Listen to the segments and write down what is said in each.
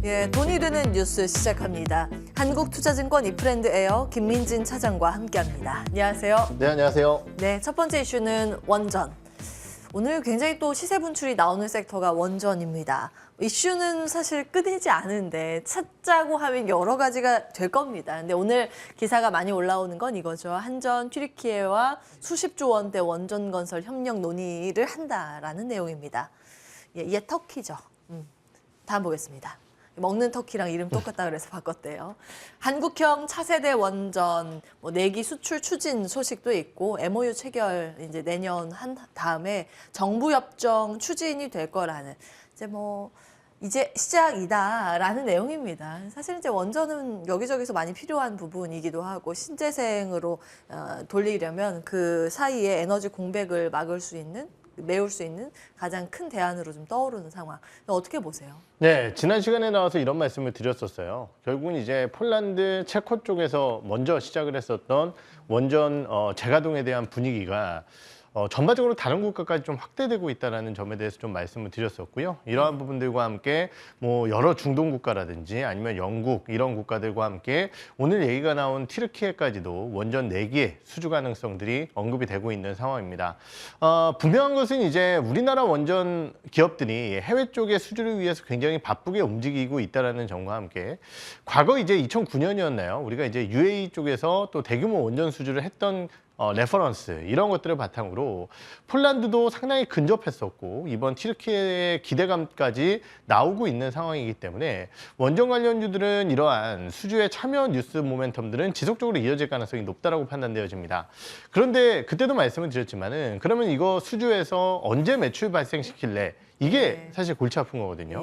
예, 돈이 되는 뉴스 시작합니다. 한국투자증권 이프랜드에어 김민진 차장과 함께합니다. 안녕하세요. 네, 안녕하세요. 네, 첫 번째 이슈는 원전. 오늘 굉장히 또 시세 분출이 나오는 섹터가 원전입니다. 이슈는 사실 끊이지 않은데 찾자고 하면 여러 가지가 될 겁니다. 근데 오늘 기사가 많이 올라오는 건 이거죠. 한전, 튀르키예와 수십조 원대 원전 건설 협력 논의를 한다라는 내용입니다. 예, 이게 터키죠. 다음 보겠습니다. 먹는 터키랑 이름 똑같다 그래서 바꿨대요. 한국형 차세대 원전 내기 수출 추진 소식도 있고 MOU 체결 이제 내년 한 다음에 정부 협정 추진이 될 거라는 이제 시작이다라는 내용입니다. 사실 이제 원전은 여기저기서 많이 필요한 부분이기도 하고 신재생으로 돌리려면 그 사이에 에너지 공백을 메울 수 있는 가장 큰 대안으로 좀 떠오르는 상황. 어떻게 보세요? 네, 지난 시간에 나와서 이런 말씀을 드렸었어요. 결국은 이제 폴란드, 체코 쪽에서 먼저 시작을 했었던 원전 재가동에 대한 분위기가 전반적으로 다른 국가까지 좀 확대되고 있다는 점에 대해서 좀 말씀을 드렸었고요. 이러한 부분들과 함께 여러 중동 국가라든지 아니면 영국 이런 국가들과 함께 오늘 얘기가 나온 튀르키예까지도 원전 4기의 수주 가능성들이 언급이 되고 있는 상황입니다. 분명한 것은 이제 우리나라 원전 기업들이 해외 쪽의 수주를 위해서 굉장히 바쁘게 움직이고 있다는 점과 함께 과거 이제 2009년이었나요? 우리가 이제 UAE 쪽에서 또 대규모 원전 수주를 했던 레퍼런스 이런 것들을 바탕으로 폴란드도 상당히 근접했었고 이번 튀르키예의 기대감까지 나오고 있는 상황이기 때문에 원전 관련주들은 이러한 수주에 참여 뉴스 모멘텀들은 지속적으로 이어질 가능성이 높다라고 판단되어집니다. 그런데 그때도 말씀을 드렸지만은 그러면 이거 수주에서 언제 매출 발생시킬래? 이게 사실 골치 아픈 거거든요.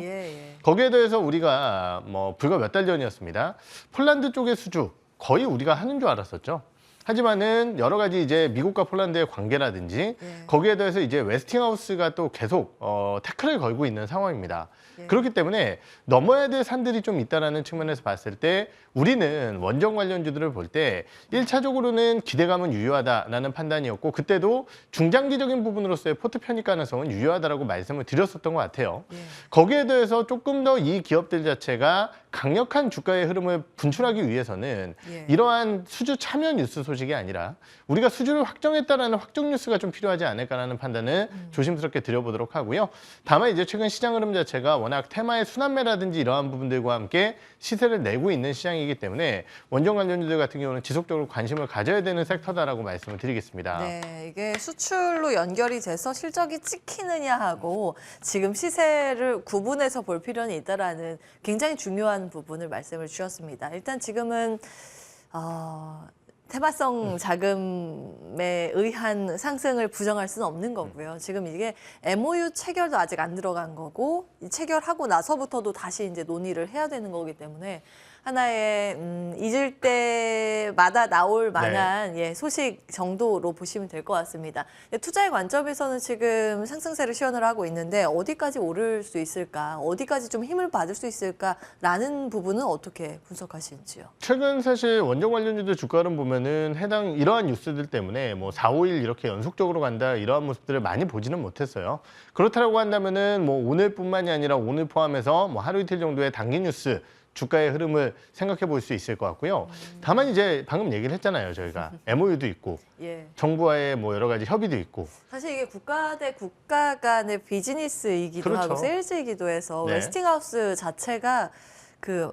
거기에 대해서 우리가 불과 몇 달 전이었습니다. 폴란드 쪽의 수주 거의 우리가 하는 줄 알았었죠. 하지만은 여러 가지 이제 미국과 폴란드의 관계라든지 거기에 대해서 이제 웨스팅하우스가 또 계속 태클을 걸고 있는 상황입니다. 그렇기 때문에 넘어야 될 산들이 좀 있다라는 측면에서 봤을 때 우리는 원전 관련주들을 볼 때 1차적으로는 기대감은 유효하다라는 판단이었고 그때도 중장기적인 부분으로서의 포트 편입 가능성은 유효하다라고 말씀을 드렸었던 것 같아요. 거기에 대해서 조금 더 이 기업들 자체가 강력한 주가의 흐름을 분출하기 위해서는 이러한 수주 참여 뉴스 소식이 아니라 우리가 수주를 확정했다라는 확정 뉴스가 좀 필요하지 않을까라는 판단을 조심스럽게 드려보도록 하고요. 다만 이제 최근 시장 흐름 자체가 워낙 테마의 순환매라든지 이러한 부분들과 함께 시세를 내고 있는 시장이기 때문에 원전 관련주들 같은 경우는 지속적으로 관심을 가져야 되는 섹터다라고 말씀을 드리겠습니다. 네, 이게 수출로 연결이 돼서 실적이 찍히느냐 하고 지금 시세를 구분해서 볼 필요는 있다라는 굉장히 중요한 부분을 말씀을 주셨습니다. 일단 지금은 테마성 자금에 의한 상승을 부정할 수는 없는 거고요. 지금 이게 MOU 체결도 아직 안 들어간 거고 체결하고 나서부터도 다시 이제 논의를 해야 되는 거기 때문에 하나의 잊을 때마다 나올 만한 소식 정도로 보시면 될 것 같습니다. 투자의 관점에서는 지금 상승세를 시연을 하고 있는데 어디까지 오를 수 있을까, 어디까지 좀 힘을 받을 수 있을까라는 부분은 어떻게 분석하시는지요? 최근 사실 원전 관련주들 주가를 보면은 해당 이러한 뉴스들 때문에 4, 5일 이렇게 연속적으로 간다 이러한 모습들을 많이 보지는 못했어요. 그렇다고 한다면은 오늘뿐만이 아니라 오늘 포함해서 하루 이틀 정도의 단기 뉴스 주가의 흐름을 생각해 볼 수 있을 것 같고요. 다만 이제 방금 얘기를 했잖아요. 저희가 MOU도 있고 정부와의 여러 가지 협의도 있고 사실 이게 국가 대 국가 간의 비즈니스이기도 하고 세일즈이기도 해서 웨스팅하우스 자체가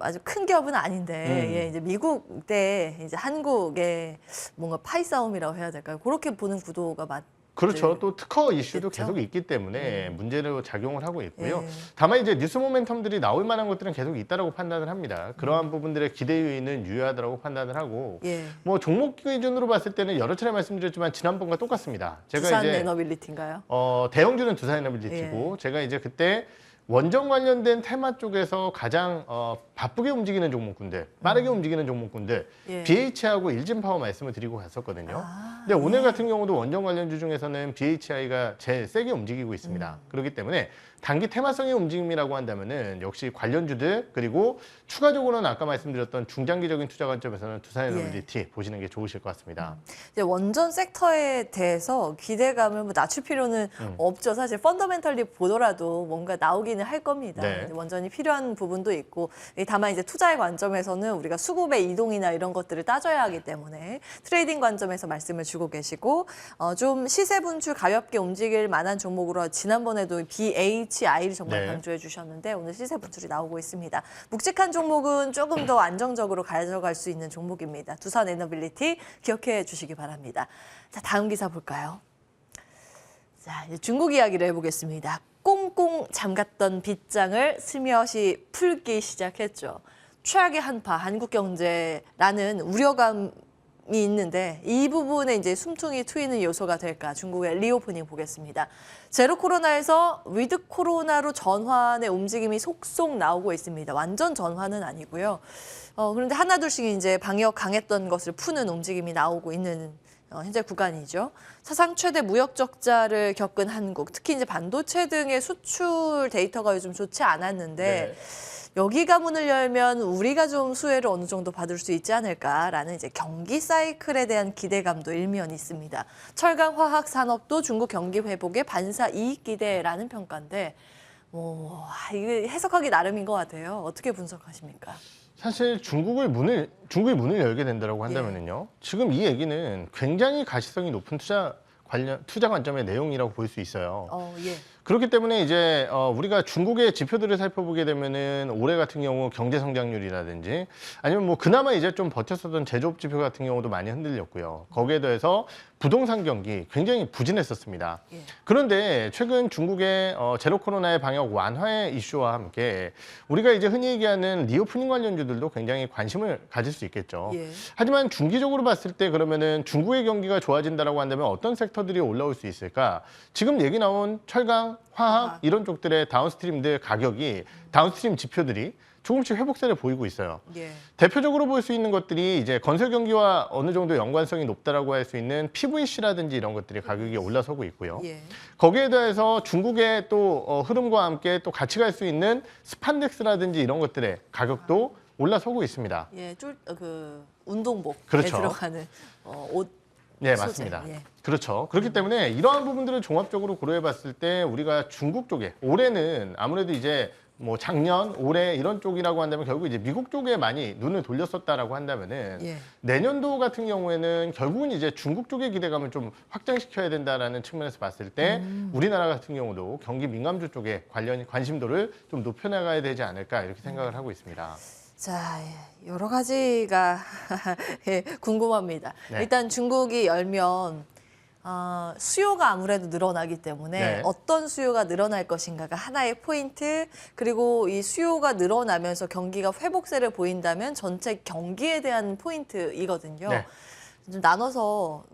아주 큰 기업은 아닌데 이제 미국 대 이제 한국의 뭔가 파이 싸움이라고 해야 될까요? 그렇게 보는 구도가 그렇죠. 또 특허 이슈도 계속 있기 때문에 문제로 작용을 하고 있고요. 다만 이제 뉴스 모멘텀들이 나올 만한 것들은 계속 있다라고 판단을 합니다. 그러한 부분들의 기대 요인은 유효하다고 판단을 하고 종목 기준으로 봤을 때는 여러 차례 말씀드렸지만 지난번과 똑같습니다. 제가 두산 에너빌리티인가요? 대형주는 두산 에너빌리티고 제가 이제 그때 원전 관련된 테마 쪽에서 가장 바쁘게 움직이는 종목군들, 빠르게 움직이는 종목군들, 예. BH하고 일진파워 말씀을 드리고 갔었거든요. 아, 근데 오늘 같은 경우도 원전 관련주 중에서는 BHI가 제일 세게 움직이고 있습니다. 그렇기 때문에 단기 테마성의 움직임이라고 한다면은 역시 관련주들 그리고 추가적으로는 아까 말씀드렸던 중장기적인 투자 관점에서는 두산에너빌리티 보시는 게 좋으실 것 같습니다. 이제 원전 섹터에 대해서 기대감을 뭐 낮출 필요는 없죠. 사실 펀더멘털리 보더라도 뭔가 나오기는 할 겁니다. 네. 원전이 필요한 부분도 있고 다만 이제 투자의 관점에서는 우리가 수급의 이동이나 이런 것들을 따져야 하기 때문에 트레이딩 관점에서 말씀을 주고 계시고 좀 시세 분출 가볍게 움직일 만한 종목으로 지난번에도 BHI를 정말 네. 강조해 주셨는데 오늘 시세 분출이 나오고 있습니다. 묵직한 종목은 조금 더 안정적으로 가져갈 수 있는 종목입니다. 두산에너빌리티 기억해 주시기 바랍니다. 자, 다음 기사 볼까요? 자, 이제 중국 이야기를 해보겠습니다. 꽁꽁 잠갔던 빗장을 스며시 풀기 시작했죠. 최악의 한파, 한국경제라는 우려감이 있는데 이 부분에 이제 숨통이 트이는 요소가 될까? 중국의 리오프닝 보겠습니다. 제로 코로나에서 위드 코로나로 전환의 움직임이 속속 나오고 있습니다. 완전 전환은 아니고요. 그런데 하나둘씩 이제 방역 강했던 것을 푸는 움직임이 나오고 있는 현재 구간이죠. 사상 최대 무역 적자를 겪은 한국, 특히 이제 반도체 등의 수출 데이터가 요즘 좋지 않았는데 여기가 문을 열면 우리가 좀 수혜를 어느 정도 받을 수 있지 않을까라는 이제 경기 사이클에 대한 기대감도 일면 있습니다. 철강 화학 산업도 중국 경기 회복에 반사 이익 기대라는 평가인데 이게 해석하기 나름인 것 같아요. 어떻게 분석하십니까? 사실 중국이 문을 열게 된다고 한다면요. 지금 이 얘기는 굉장히 가시성이 높은 투자 관점의 내용이라고 볼 수 있어요. 예. 그렇기 때문에 이제 우리가 중국의 지표들을 살펴보게 되면은 올해 같은 경우 경제 성장률이라든지 아니면 뭐 그나마 이제 좀 버텼었던 제조업 지표 같은 경우도 많이 흔들렸고요. 거기에 더해서 부동산 경기 굉장히 부진했었습니다. 예. 그런데 최근 중국의 제로 코로나의 방역 완화의 이슈와 함께 우리가 이제 흔히 얘기하는 리오프닝 관련주들도 굉장히 관심을 가질 수 있겠죠. 예. 하지만 중기적으로 봤을 때 그러면은 중국의 경기가 좋아진다라고 한다면 어떤 섹터들이 올라올 수 있을까? 지금 얘기 나온 철강, 화학 이런 쪽들의 다운스트림들 가격이 다운스트림 지표들이 조금씩 회복세를 보이고 있어요. 예. 대표적으로 볼 수 있는 것들이 이제 건설 경기와 어느 정도 연관성이 높다라고 할 수 있는 PVC라든지 이런 것들이 가격이 올라서고 있고요. 예. 거기에 더해서 중국의 또 흐름과 함께 또 같이 갈 수 있는 스판덱스라든지 이런 것들의 가격도 올라서고 있습니다. 예, 운동복에 그렇죠. 들어가는 옷. 네, 소재, 맞습니다. 예. 그렇죠. 그렇기 때문에 이러한 부분들을 종합적으로 고려해 봤을 때 우리가 중국 쪽에 올해는 아무래도 이제 뭐 작년, 올해 이런 쪽이라고 한다면 결국 이제 미국 쪽에 많이 눈을 돌렸었다라고 한다면은 예. 내년도 같은 경우에는 결국은 이제 중국 쪽의 기대감을 좀 확장시켜야 된다라는 측면에서 봤을 때 우리나라 같은 경우도 경기 민감주 쪽에 관심도를 좀 높여나가야 되지 않을까 이렇게 생각을 하고 있습니다. 자, 여러 가지가 예, 궁금합니다. 네. 일단 중국이 열면 수요가 아무래도 늘어나기 때문에 네. 어떤 수요가 늘어날 것인가가 하나의 포인트, 그리고 이 수요가 늘어나면서 경기가 회복세를 보인다면 전체 경기에 대한 포인트이거든요. 네. 좀 나눠서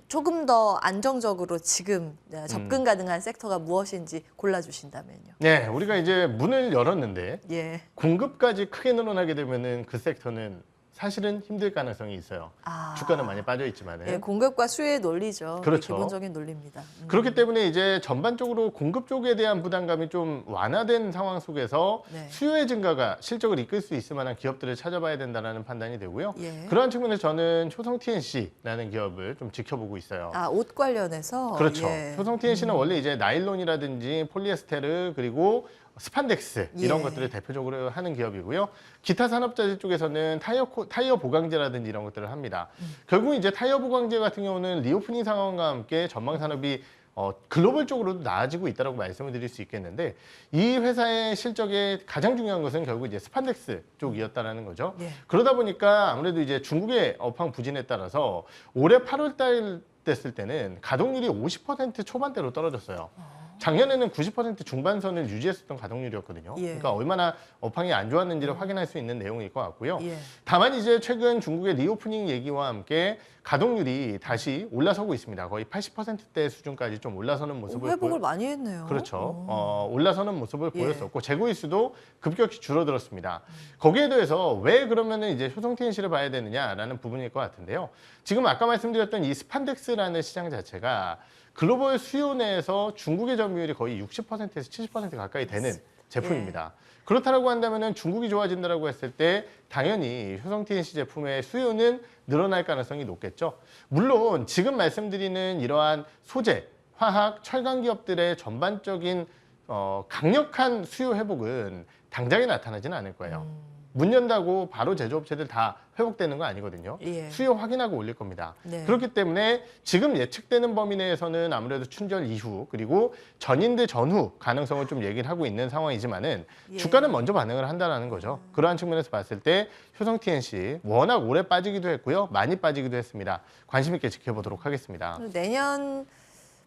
조금 더 안정적으로 지금 접근 가능한 섹터가 무엇인지 골라주신다면요. 네, 우리가 이제 문을 열었는데 예. 공급까지 크게 늘어나게 되면은 그 섹터는 사실은 힘들 가능성이 있어요. 주가는 많이 빠져 있지만은. 예, 공급과 수요의 논리죠. 그렇죠. 기본적인 논리입니다. 그렇기 때문에 이제 전반적으로 공급 쪽에 대한 부담감이 좀 완화된 상황 속에서 네. 수요의 증가가 실적을 이끌 수 있을 만한 기업들을 찾아봐야 된다는 판단이 되고요. 예. 그러한 측면에서 저는 효성 TNC라는 기업을 좀 지켜보고 있어요. 옷 관련해서 그렇죠. 예. 효성 TNC는 원래 이제 나일론이라든지 폴리에스테르 그리고 스판덱스 이런 예. 것들을 대표적으로 하는 기업이고요. 기타 산업자재 쪽에서는 타이어 보강제라든지 이런 것들을 합니다. 결국 이제 타이어 보강제 같은 경우는 리오프닝 상황과 함께 전방 산업이 글로벌적으로도 나아지고 있다고 말씀을 드릴 수 있겠는데 이 회사의 실적에 가장 중요한 것은 결국 이제 스판덱스 쪽이었다라는 거죠. 예. 그러다 보니까 아무래도 이제 중국의 업황 부진에 따라서 올해 8월 달 됐을 때는 가동률이 50% 초반대로 떨어졌어요. 작년에는 90% 중반선을 유지했었던 가동률이었거든요. 예. 그러니까 얼마나 업황이 안 좋았는지를 확인할 수 있는 내용일 것 같고요. 예. 다만 이제 최근 중국의 리오프닝 얘기와 함께 가동률이 다시 올라서고 있습니다. 거의 80%대 수준까지 좀 올라서는 모습을 회복을 많이 했네요. 그렇죠. 올라서는 모습을 보였었고 재고 일수도 급격히 줄어들었습니다. 거기에 대해서 왜 그러면은 이제 효성 TNC를 봐야 되느냐라는 부분일 것 같은데요. 지금 아까 말씀드렸던 이 스판덱스라는 시장 자체가 글로벌 수요 내에서 중국의 점유율이 거의 60%에서 70% 가까이 되는 제품입니다. 그렇다라고 한다면은 중국이 좋아진다라고 했을 때 당연히 효성 TNC 제품의 수요는 늘어날 가능성이 높겠죠. 물론 지금 말씀드리는 이러한 소재, 화학, 철강 기업들의 전반적인 강력한 수요 회복은 당장에 나타나지는 않을 거예요. 문 연다고 바로 제조업체들 다 회복되는 거 아니거든요. 예. 수요 확인하고 올릴 겁니다. 네. 그렇기 때문에 지금 예측되는 범위 내에서는 아무래도 춘절 이후 그리고 전인대 전후 가능성을 좀 얘기를 하고 있는 상황이지만은 예. 주가는 먼저 반응을 한다는 거죠. 그러한 측면에서 봤을 때 효성 TNC 워낙 오래 빠지기도 했고요. 많이 빠지기도 했습니다. 관심 있게 지켜보도록 하겠습니다. 내년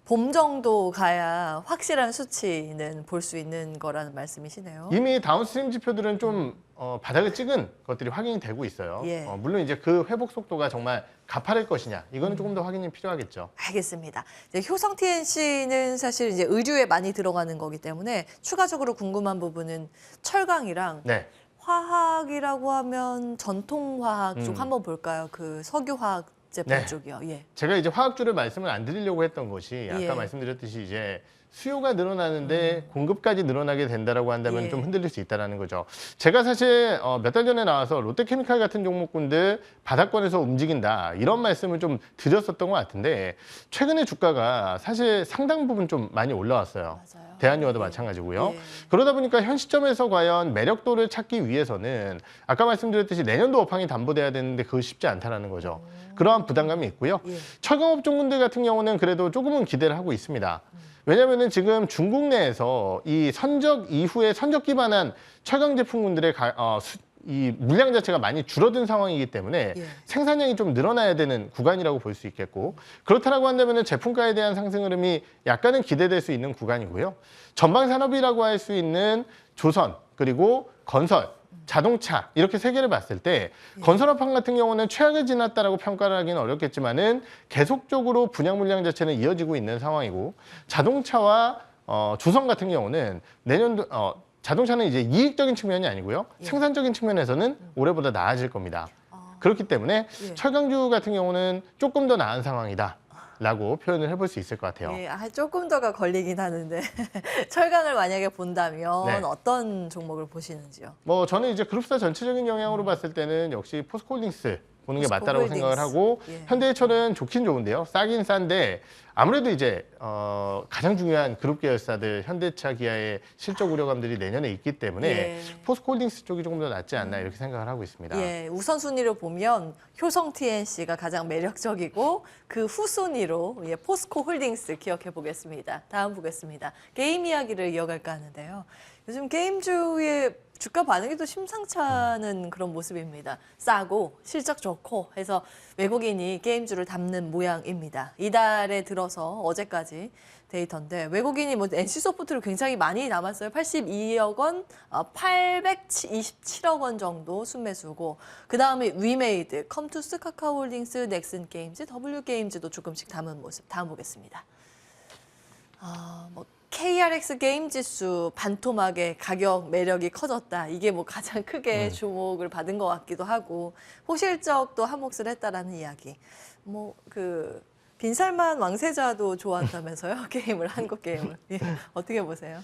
봄 정도 가야 확실한 수치는 볼 수 있는 거라는 말씀이시네요. 이미 다운스트림 지표들은 좀 바닥을 찍은 것들이 확인이 되고 있어요. 예. 물론 이제 그 회복 속도가 정말 가파를 것이냐 이거는 조금 더 확인이 필요하겠죠. 알겠습니다. 이제 효성 TNC는 사실 이제 의류에 많이 들어가는 거기 때문에 추가적으로 궁금한 부분은 철강이랑 네. 화학이라고 하면 전통화학 쪽 한번 볼까요? 그 석유화학 제품 네. 쪽이요. 예. 제가 이제 화학주를 말씀을 안 드리려고 했던 것이 아까 예. 말씀드렸듯이 이제 수요가 늘어나는데 공급까지 늘어나게 된다라고 한다면 예. 좀 흔들릴 수 있다라는 거죠. 제가 사실 몇 달 전에 나와서 롯데케미칼 같은 종목군들 바닥권에서 움직인다 이런 말씀을 좀 드렸었던 것 같은데 최근에 주가가 사실 상당 부분 좀 많이 올라왔어요. 맞아요. 대한유화도 예. 마찬가지고요. 예. 그러다 보니까 현 시점에서 과연 매력도를 찾기 위해서는 아까 말씀드렸듯이 내년도 업황이 담보돼야 되는데 그거 쉽지 않다라는 거죠. 그러한 부담감이 있고요. 예. 철강업종군들 같은 경우는 그래도 조금은 기대를 하고 있습니다. 왜냐하면 지금 중국 내에서 이 선적 이후에 선적 기반한 철강 제품군들의 이 물량 자체가 많이 줄어든 상황이기 때문에 예. 생산량이 좀 늘어나야 되는 구간이라고 볼 수 있겠고 그렇다라고 한다면 제품가에 대한 상승 흐름이 약간은 기대될 수 있는 구간이고요. 전방 산업이라고 할 수 있는 조선 그리고 건설 자동차 이렇게 세 개를 봤을 때 건설업황 같은 경우는 최악을 지났다라고 평가를 하기는 어렵겠지만은 계속적으로 분양 물량 자체는 이어지고 있는 상황이고 자동차와 조선 같은 경우는 내년도 자동차는 이제 이익적인 측면이 아니고요. 예. 생산적인 측면에서는 올해보다 나아질 겁니다. 그렇기 때문에 예. 철강주 같은 경우는 조금 더 나은 상황이다. 라고 표현을 해볼 수 있을 것 같아요. 예, 조금 더가 걸리긴 하는데 철강을 만약에 본다면 네. 어떤 종목을 보시는지요? 뭐 저는 이제 그룹사 전체적인 영향으로 봤을 때는 역시 포스코홀딩스 보는 게 포스코 맞다라고 홀딩스. 생각을 하고 예. 현대해철은 좋긴 좋은데요. 싸긴 싼데 아무래도 이제 가장 중요한 그룹 계열사들 현대차, 기아의 실적 우려감들이 내년에 있기 때문에 예. 포스코홀딩스 쪽이 조금 더 낫지 않나 이렇게 생각을 하고 있습니다. 예, 우선순위로 보면 효성 TNC가 가장 매력적이고 그 후순위로 포스코 홀딩스 기억해 보겠습니다. 다음 보겠습니다. 게임 이야기를 이어갈까 하는데요. 요즘 게임주의 주가 반응이 또 심상치 않은 그런 모습입니다. 싸고 실적 좋고 해서 외국인이 게임주를 담는 모양입니다. 이달에 들어서 어제까지 데이터인데 외국인이 뭐 NC소프트를 굉장히 많이 남았어요. 82억 원, 827억 원 정도 순매수고 그 다음에 위메이드, 컴투스, 카카오홀딩스, 넥슨게임즈, W게임즈도 조금씩 담은 모습 다음 보겠습니다. KRX 게임 지수 반토막의 가격 매력이 커졌다. 이게 뭐 가장 크게 주목을 받은 것 같기도 하고 호실적도 한몫을 했다라는 이야기. 뭐 그 빈살만 왕세자도 좋아한다면서요? 게임을 한국 게임을 어떻게 보세요?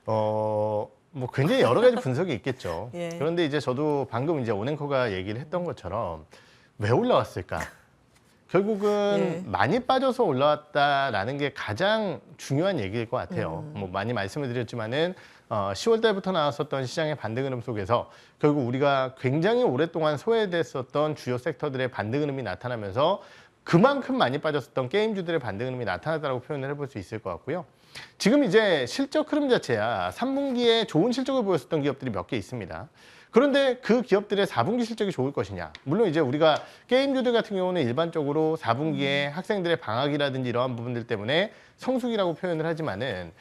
뭐 굉장히 여러 가지 분석이 있겠죠. 예. 그런데 이제 저도 방금 이제 오냉커가 얘기를 했던 것처럼 왜 올라왔을까? 결국은 예. 많이 빠져서 올라왔다라는 게 가장 중요한 얘기일 것 같아요. 뭐 많이 말씀을 드렸지만은 10월 달부터 나왔었던 시장의 반등 흐름 속에서 결국 우리가 굉장히 오랫동안 소외됐었던 주요 섹터들의 반등 흐름이 나타나면서 그만큼 많이 빠졌었던 게임주들의 반등 흐름이 나타났다고 표현을 해볼 수 있을 것 같고요. 지금 이제 실적 흐름 자체야 3분기에 좋은 실적을 보였었던 기업들이 몇 개 있습니다. 그런데 그 기업들의 4분기 실적이 좋을 것이냐. 물론 이제 우리가 게임주들 같은 경우는 일반적으로 4분기에 학생들의 방학이라든지 이러한 부분들 때문에 성수기라고 표현을 하지만은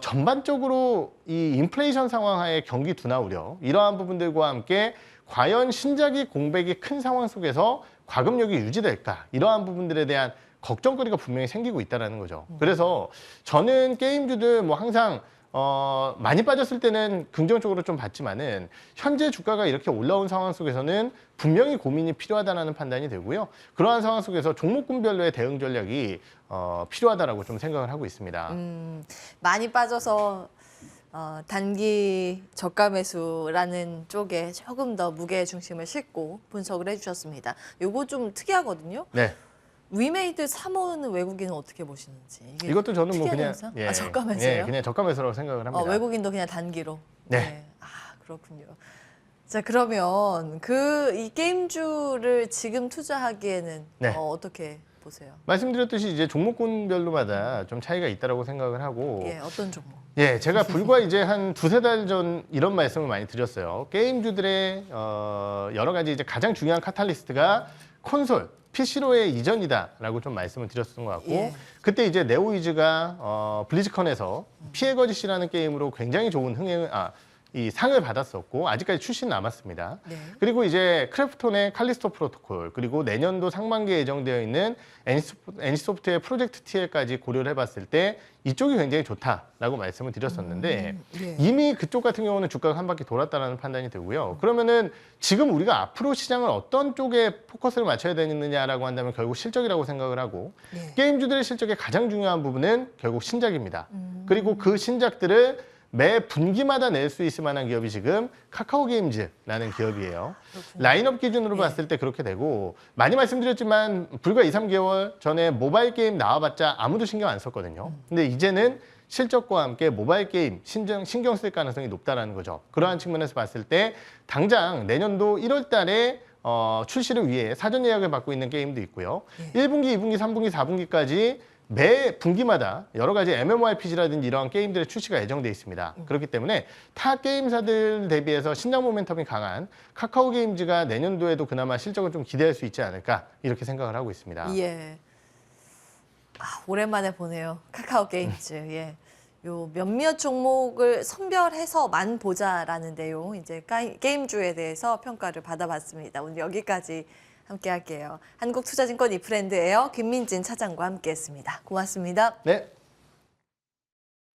전반적으로 이 인플레이션 상황하에 경기 둔화 우려 이러한 부분들과 함께 과연 신자기 공백이 큰 상황 속에서 과금력이 유지될까 이러한 부분들에 대한 걱정거리가 분명히 생기고 있다는 거죠. 그래서 저는 게임주들 뭐 항상 많이 빠졌을 때는 긍정적으로 좀 봤지만은 현재 주가가 이렇게 올라온 상황 속에서는 분명히 고민이 필요하다는 판단이 되고요. 그러한 상황 속에서 종목군별로의 대응 전략이 필요하다라고 좀 생각을 하고 있습니다. 많이 빠져서 단기 저가 매수라는 쪽에 조금 더 무게 중심을 싣고 분석을 해주셨습니다. 요거 좀 특이하거든요. 네. 위메이드 3호는 외국인은 어떻게 보시는지. 이게 이것도 저는 뭐 특이한 그냥 현상? 저가 매수예요? 예, 그냥 저가 매수라고 생각을 합니다. 외국인도 그냥 단기로. 네. 아, 그렇군요. 자, 그러면 이 게임주를 지금 투자하기에는 네. 어떻게 보세요? 말씀드렸듯이 이제 종목군별로마다 좀 차이가 있다라고 생각을 하고 예, 어떤 종목? 예, 제가 불과 이제 한 두세 달 전 이런 말씀을 많이 드렸어요. 게임주들의 여러 가지 이제 가장 중요한 카탈리스트가 콘솔, PC로의 이전이다라고 좀 말씀을 드렸던 것 같고 예. 그때 이제 네오이즈가 블리즈컨에서 피해 거짓이라는 게임으로 굉장히 좋은 이 상을 받았었고 아직까지 출시는 남았습니다. 네. 그리고 이제 크래프톤의 칼리스토 프로토콜 그리고 내년도 상반기에 예정되어 있는 NC소프트의 프로젝트 TL까지 고려를 해봤을 때 이쪽이 굉장히 좋다라고 말씀을 드렸었는데 예. 이미 그쪽 같은 경우는 주가가 한 바퀴 돌았다는 판단이 되고요. 그러면은 지금 우리가 앞으로 시장을 어떤 쪽에 포커스를 맞춰야 되느냐라고 한다면 결국 실적이라고 생각을 하고 예. 게임주들의 실적의 가장 중요한 부분은 결국 신작입니다. 그리고 그 신작들을 매 분기마다 낼 수 있을 만한 기업이 지금 카카오게임즈라는 기업이에요. 그렇군요. 라인업 기준으로 봤을 때 그렇게 되고 많이 말씀드렸지만 불과 2, 3개월 전에 모바일 게임 나와봤자 아무도 신경 안 썼거든요. 근데 이제는 실적과 함께 모바일 게임 신경 쓸 가능성이 높다는 거죠. 그러한 측면에서 봤을 때 당장 내년도 1월 달에 출시를 위해 사전 예약을 받고 있는 게임도 있고요. 1분기, 2분기, 3분기, 4분기까지 매 분기마다 여러 가지 MMORPG라든지 이러한 게임들의 출시가 예정돼 있습니다. 그렇기 때문에 타 게임사들 대비해서 신작 모멘텀이 강한 카카오게임즈가 내년도에도 그나마 실적을 좀 기대할 수 있지 않을까 이렇게 생각을 하고 있습니다. 예. 오랜만에 보네요. 카카오 게임즈. 예. 요 몇몇 종목을 선별해서만 보자라는데요. 이제 게임주에 대해서 평가를 받아봤습니다. 오늘 여기까지 함께 할게요. 한국투자증권 이프랜드예요. 김민진 차장과 함께했습니다. 고맙습니다. 네.